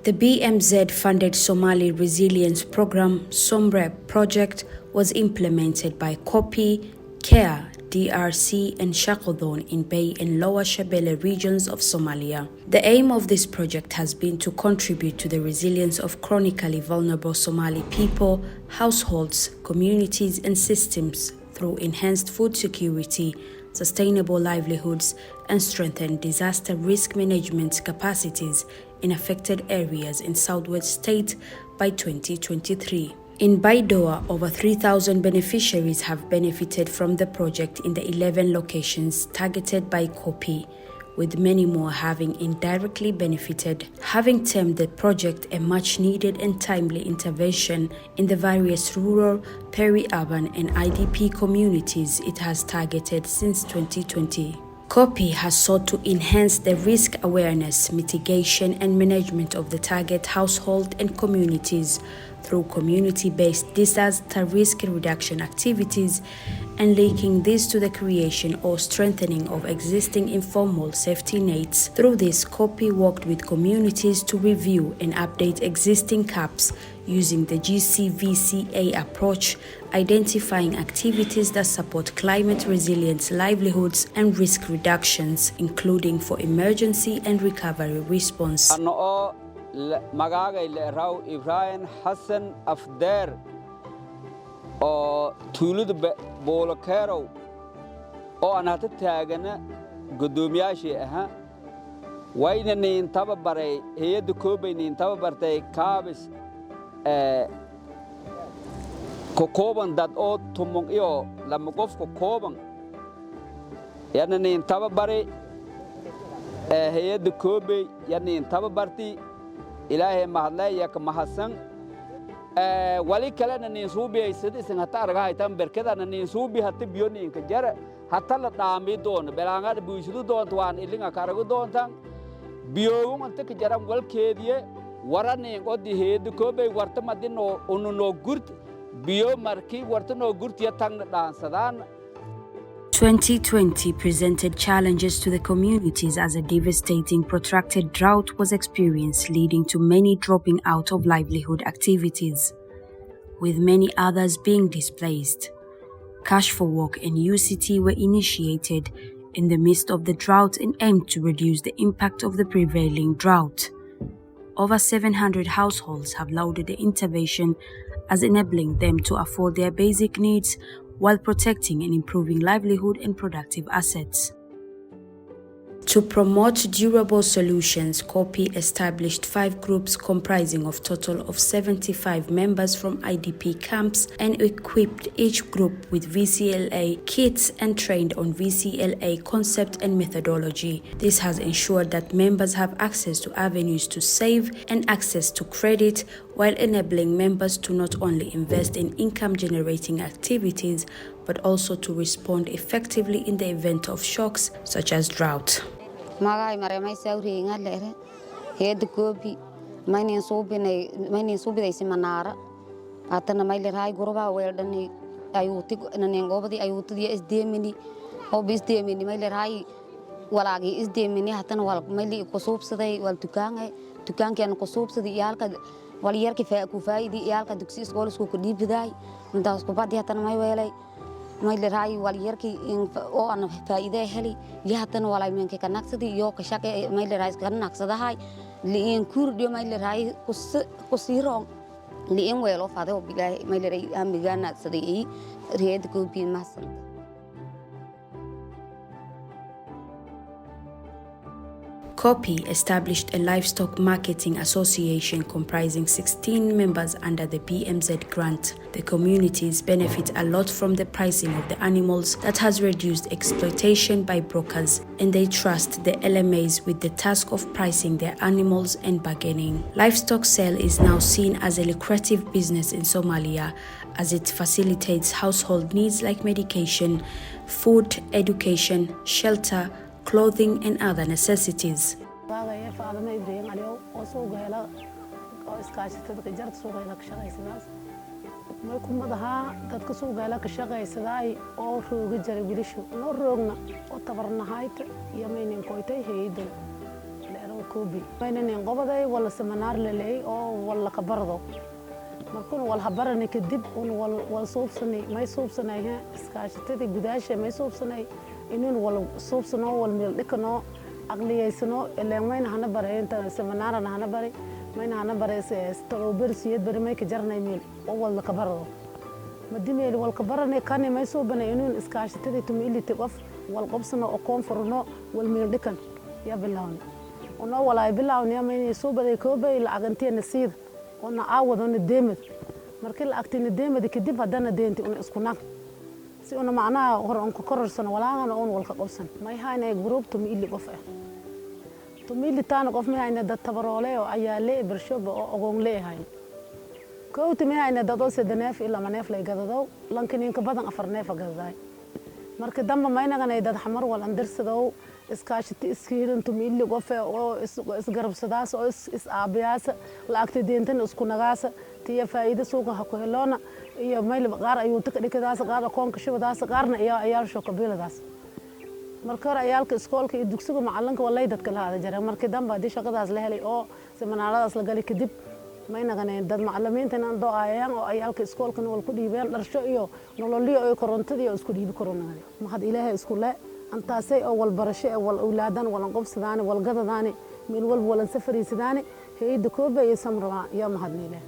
The BMZ-funded Somali Resilience Program (SOMREP) project was implemented by COPI, CARE, DRC and Shakodon in Bay and Lower Shabelle regions of Somalia. The aim of this project has been to contribute to the resilience of chronically vulnerable Somali people, households, communities and systems through enhanced food security, sustainable livelihoods, and strengthened disaster risk management capacities in affected areas in Southwest State by 2023. In Baidoa, over 3,000 beneficiaries have benefited from the project in the 11 locations targeted by COPI, with many more having indirectly benefited, having termed the project a much-needed and timely intervention in the various rural, peri-urban and IDP communities it has targeted since 2020. COPI has sought to enhance the risk awareness, mitigation and management of the target household and communities through community-based disaster risk reduction activities and linking this to the creation or strengthening of existing informal safety nets. Through this, COPI worked with communities to review and update existing CAPs using the GCVCA approach, identifying activities that support climate resilience livelihoods and risk reductions, including for emergency and recovery response. magagay leeraw Ibrahim Hassan Afder oo tuulada boolkeerow oo aan hada taagana gudoomiyaashii aha wayna nin tababaray hay'adda koobaynin tababartay kaabis ko kooban dad oo tumong iyo lama qof ko kooban yana nin tababaray hay'adda koobay yana nin tababartay ilaahay mahadlaya ka mahadsan wali kalena nin suubi ay sidii hata argahay tan berkadana nin suubi hata biyonin ka jara hata la dhaami doon belaangada buushadu doonto waan ilinga karagu doontan biyoon anta ka jaran walkeediye warani qodi heed koobay warta madino ununo gurt biyo marki warta no gurtiya tan dhaansadaan. 2020 presented challenges to the communities as a devastating protracted drought was experienced, leading to many dropping out of livelihood activities, with many others being displaced. Cash for Work and UCT were initiated in the midst of the drought and aimed to reduce the impact of the prevailing drought. Over 700 households have lauded the intervention as enabling them to afford their basic needs while protecting and improving livelihood and productive assets. To promote durable solutions, COPI established 5 groups comprising of total of 75 members from IDP camps and equipped each group with VCLA kits and trained on VCLA concept and methodology. This has ensured that members have access to avenues to save and access to credit, while enabling members to not only invest in income-generating activities, but also to respond effectively in the event of shocks such as drought. Magay maramay sawri nga lere head kopi mainin subi si manara atana may leray goroba werdani ayuti nanengobadi ayuti SDMini obis DMini may leray walagi SDMini hatana wal may ko subsaday wal tukanki an ko subsadi yalka wal yarki ku faidi yalka dugsi iskool isku ku dhibiday intaas ku badi hatana may weelay may leeyahay wal yarki oo aan faa'iido heli yaatan walay meenka ka naqsadi iyo ka shaqay may leeyahay ka naqsadahay liin kurdiyo may leeyahay ku siiro liin weelo faado bilaa may leeyahay amigana sadii reed ku bi masal. COPI established a livestock marketing association comprising 16 members under the BMZ grant. The communities benefit a lot from the pricing of the animals that has reduced exploitation by brokers, and they trust the LMAs with the task of pricing their animals and bargaining. Livestock sale is now seen as a lucrative business in Somalia, as it facilitates household needs like medication, food, education, shelter, clothing and other necessities. كوبي بيننا نقبضي ولا سمنار للي أو ولا كبرضو markuun wal habarani kadib wal suubsanay may suubsanay iskaashatadii gudaasha may suubsanay inuu wal suubsano wal meel dhikano aqliyeysano ilaamayna hana bareenta seminaarana hana bare mayna hana bareese tababarsiyad bari may ka jarnay meel oo wal ka barado madimeel wal ka baranay kan may suubanay inuu iskaashatadii tumiliti qof wal qabsano oo koonfurno wal meel dhikan ya bilawn oo walaay bilawn ya may suubaday koobay lacantii nasiid ona aawadona deemad markii la agtina deemad kadib hadana deenti una isku naq si una macnaa hor on ka kororsan walaana on walka qabsan may haynay grouptu mi ili qof ah to mi ili taan qof ma hayna dad tabaroole oo ayaale barshoob oo ogoon leeyahay koowtu ma hayna dad oo sedaneef ila maneef lay gadado lankin in ka badan afar neef gadaday marka damba maynaganay dad xamar wal andirsado iskaashati iskiirantu miili qof oo isgarabsadaas oo is aabiyaas lacagta deentana isku nagaasa tiya faa'iido suuqa ha ku heloona iyo mayl qaar ayuu taka dhikadaas qaar koonka shibadaas qaarna ayaal shoo kabiiladaas marka hore ayaalka iskoolka iyo dugsiga macalinka walay dadka la hada jaray markii damba hadii shaqadaas la helay oo seminaaradaas la gali kadib maynaganay dad macallimiintana doo ayaan oo ayaalka iskoolkana wal ku dhiibeen dharsho iyo nololiyo iyo korontadii oo isku dhiibi koronaa mahad ilaahay isku le antaasay oo wal barasho wal awlaadan wal qobsadaan wal gadadaan min walba wal safariisadaan hay'adda kooba iyo samra ya mahadnile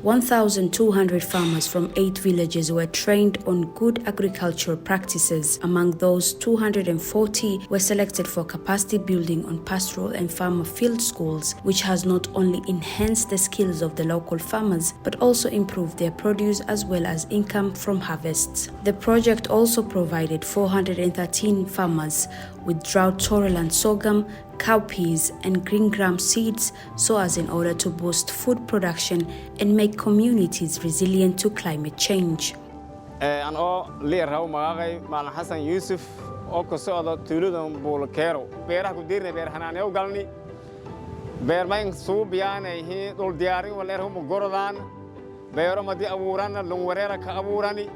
1,200 farmers from 8 villages were trained on good agricultural practices. Among those, 240 were selected for capacity building on pastoral and farmer field schools, which has not only enhanced the skills of the local farmers, but also improved their produce as well as income from harvests. The project also provided 413 farmers with drought-tolerant sorghum, cowpeas and green gram seeds so as in order to boost food production and make communities resilient to climate change. أنا ليرهاو ماغاي مال حسن يوسف أو كسوة تولدهم بولكيرو بيرها كديرنا بيرهنا نيو قالني بير ماين صوب يعني هي دول ديارين وليرهم جوردان بيرهم مدي أبوران لونوريرا كأبوراني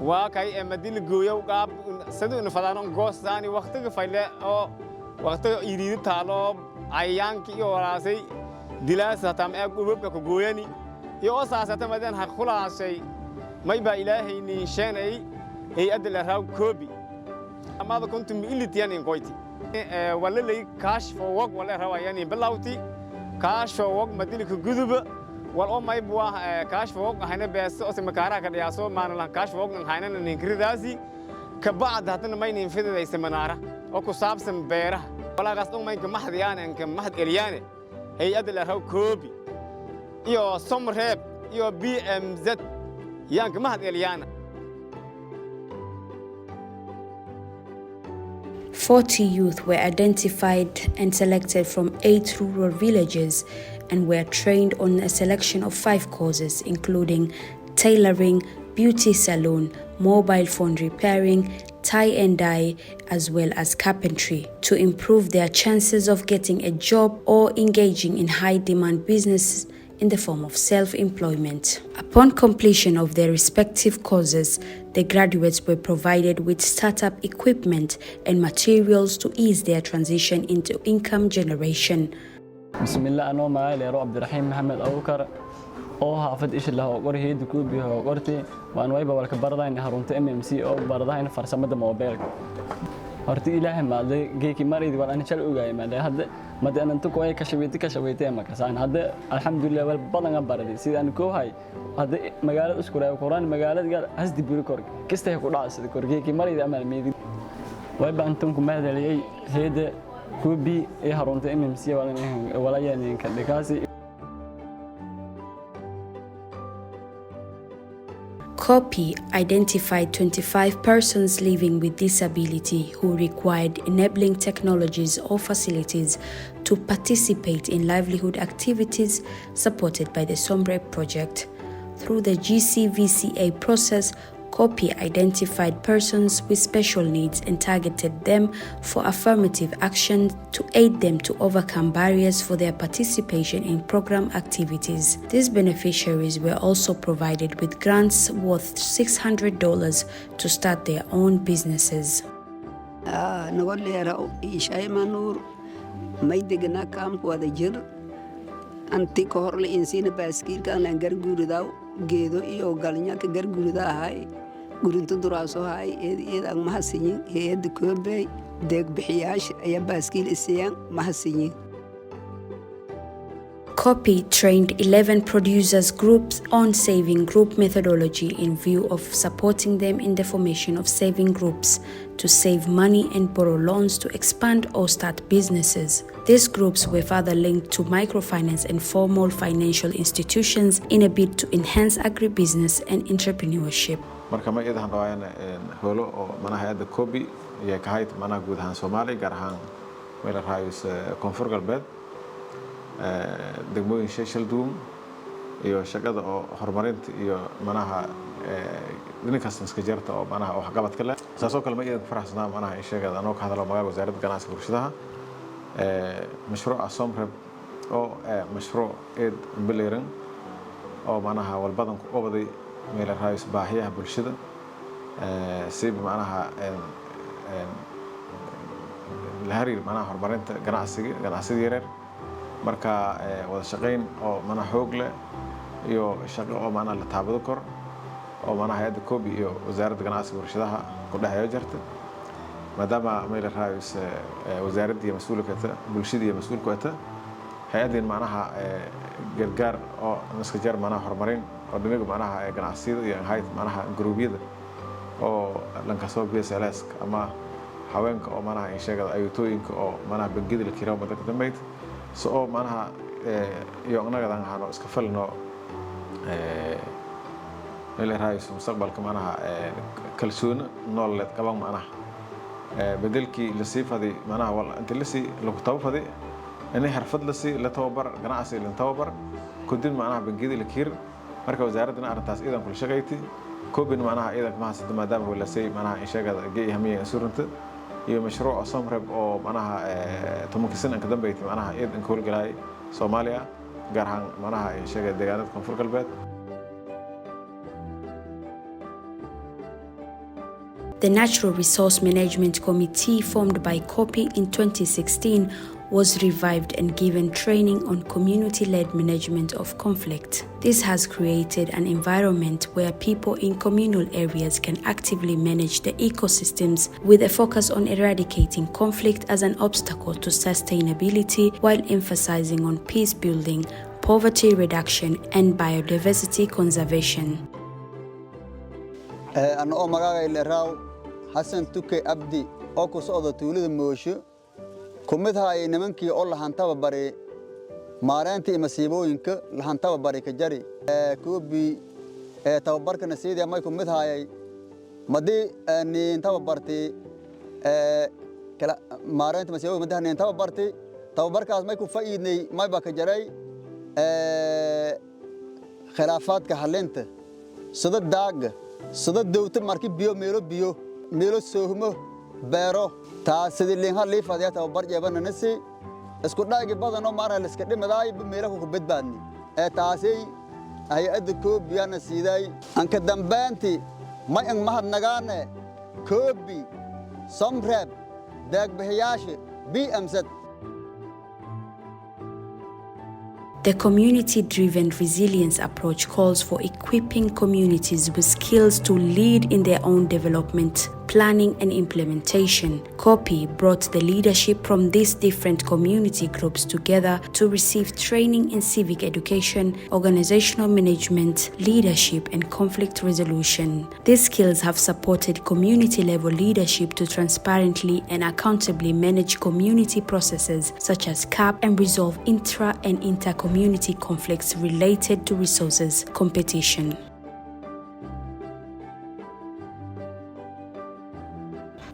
وكاي مدين جويو قاب سدوا نفضانهم جوس ثاني وقتك فايلة أو وقت يريد تالو عيان كي وراسي دلاس هتام أقرب كجويني يوصل ستمدن هخلا شيء ما يبقى إلهي نشاني هي أدل الراو كوبي أما كنت ميلي تياني كويتي ولا لي كاش فوق ولا راو يعني بلاوتي كاش فوق مدينة كجذب والأم ما يبوا كاش فوق هنا بس أصلا مكارا كده ياسو ما نلا كاش فوق هنا ننكر داسي كبعد هاتنا ما ينفذ ذي سمنارة أو كساب سمبيرة ولا قصدهم ما يمكن محد يعني يمكن محد إلياني هي أدل الراو كوبي يو سمرهب يو BMZ يعني محد إليانا 40 youth were identified and selected from 8 rural villages and were trained on a selection of 5 courses including tailoring, beauty salon, mobile phone repairing, tie and dye, as well as carpentry to improve their chances of getting a job or engaging in high-demand business in the form of self-employment. Upon completion of their respective courses, the graduates were provided with startup equipment and materials to ease their transition into income generation. Bismillah, أنا معي عبد الرحيم محمد أبوكر أو حافظ إيش اللي هو قريه دكوب هو قرتي وأنا وايبا ولا كبردا إن هرمت MMC أو بردا إن فرسمة موبايل هرتي إلهي ما ده جيكي مريض ولا أنا شل أوجاي ما ده هذا ما ده أنا تكوي كشويتي ما كسان هذا الحمد لله والبدن بردي سيد أنا كوه هاي هذا مجال أسكره وقرآن مجال قال هزدي بيركور كسته يقول عاصد كور جيكي مريض أمل ميدي وايبا أنتم كم هذا اللي هذا كوبي إيه هرمت MMC ولا يعني كدكاسي. COPI identified 25 persons living with disability who required enabling technologies or facilities to participate in livelihood activities supported by the Sombre project. Through the GCVCA process, COPI identified persons with special needs and targeted them for affirmative action to aid them to overcome barriers for their participation in program activities. These beneficiaries were also provided with grants worth $600 to start their own businesses. anti ka hor la insiina baaskiilka aan garguuridaw geedo iyo galnyaka garguuridahay gurinta duraaso hay eed aan mahadsanyin heeyada koobay deeg bixiyaasha ayaa baaskiil isiyaan mahadsanyin. COPI trained 11 producers groups on saving group methodology in view of supporting them in the formation of saving groups to save money and borrow loans to expand or start businesses. These groups were further linked to microfinance and formal financial institutions in a bid to enhance agribusiness and entrepreneurship. marka ma idahan raayaan holo oo manaha hay'adda COPI iyo ka hay'ad manaha guud ahaan Soomaali gaar ahaan meel raayis koonfur galbeed degmooyin shashal duum iyo shaqada oo horumarinta iyo manaha dhinkaas iska jarta oo manaha wax qabad kale saasoo kale ma idan faraxsanaa manaha in sheegada anoo ka hadalo magaalada wasaaradda ganacsiga bulshada mashruuca Somreb oo mashruuc eed bileeran oo manaha walbadan ku obaday meel raayis baahiyaha bulshada si manaha la hariir manaha horumarinta ganacsiga yaryar marka wada shaqeyn oo mana xoog leh iyo shaqo oo mana la taabado kor oo mana hay'adda COPI iyo wasaaradda ganacsiga bulshada ku dhaxayo jirta maadaama meel raayis wasaaradda iyo mas'uulka bulshada iyo mas'uulka hay'addan manaha gargaar oo iska jar manaha horumarin oo dhinaca manaha ganacsiga iyo hay'ad manaha gruubyada oo lanka soo BSLS ama haweenka oo manaha in sheegada ayutooyinka oo manaha bangida la kiraw madad dambeyd soo manaha iyo anagadan hano iska falno meel raayis mustaqbalka manaha kalsoon nololeed qaban manaha bedelkii la siifadi manaha wal inta la si lagu tawfadi inay xirfad la si la tababar ganacsi la tababar kudin manaha bangida la kir marka wasaaradda arintaas iidan kul shaqayti COPI manaha iidan ma hasada maadaama wala say manaha in sheegada geeyahamiya suuranta iyo mashruuc Somreb oo manaha tobankiisan ka dambeeyay manaha iidan kool galay Soomaaliya gaar ahaan manaha in sheegada deegaanada koonfur galbeed. The Natural Resource Management Committee formed by COPI in 2016 was revived and given training on community-led management of conflict. This has created an environment where people in communal areas can actively manage the ecosystems with a focus on eradicating conflict as an obstacle to sustainability while emphasizing on peace building, poverty reduction, and biodiversity conservation. أنا أمرأة اللي راو حسن توكي أبدي أكو صعدة تولد موشو كمدها أي نمنكي الله هنتابع بري مارنتي مسيبو إنك لهنتابع بري كجري كوبي تابرك نسيدي ما يكون مدها أي مدي إني نتابع برتي كلا مارنتي مسيبو مدها إني نتابع برتي تابرك ما يكون فايدني ما يبقى كجري خلافات كحلنت صدق داغ صدق دوت markii biyo meelo soohmo beero taasidi leeyahay leefadaya tababar jeebana si isku dhaagi badan oo maaray iska dhimaday meelaha ku badbaadni taasay hay'adda COPI ana siiday anka dambaanti ma in mahad nagaane COPI Somreb daag bixiyaasha BMZ. The community-driven resilience approach calls for equipping communities with skills to lead in their own development, planning and implementation. COPI brought the leadership from these different community groups together to receive training in civic education, organizational management, leadership and conflict resolution. These skills have supported community-level leadership to transparently and accountably manage community processes such as cap and resolve intra and inter-community conflicts related to resources competition.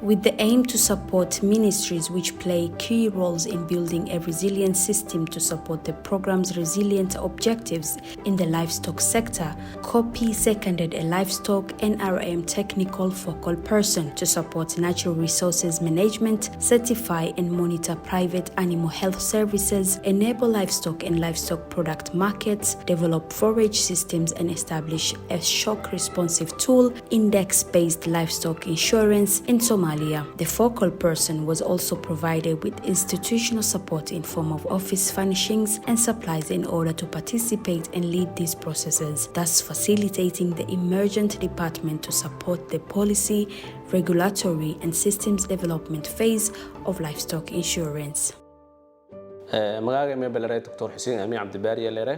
with the aim to support ministries which play key roles in building a resilient system to support the program's resilient objectives in the livestock sector. COPI seconded a livestock NRM technical focal person to support natural resources management, certify and monitor private animal health services, enable livestock and livestock product markets, develop forage systems and establish a shock responsive tool, index-based livestock insurance in Somalia. The focal person was also provided with institutional support in form of office furnishings and supplies in order to participate and lead these processes, thus facilitating the emergent department to support the policy, regulatory and systems development phase of livestock insurance. magacayga ma balaray Dr. Xuseen Amiin Cabdibaari leere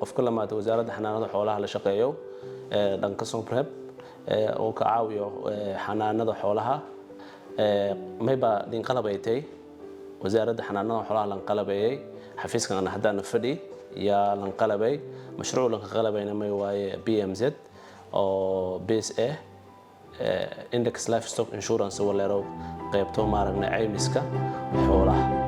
qof kala maad wasaaradda xanaanada xoolaha la shaqeeyo dhanka Sombreb oo ka caawiyo xanaanada xoolaha mayba din qalabaytay wasaaradda xanaanada xoolaha lan qalabayay xafiiskan hadaan fadhi ya lan qalabay mashruuc lan qalabayna may waaye BMZ oo base index livestock insurance waleero qaybto maaragna caymiska xoolaha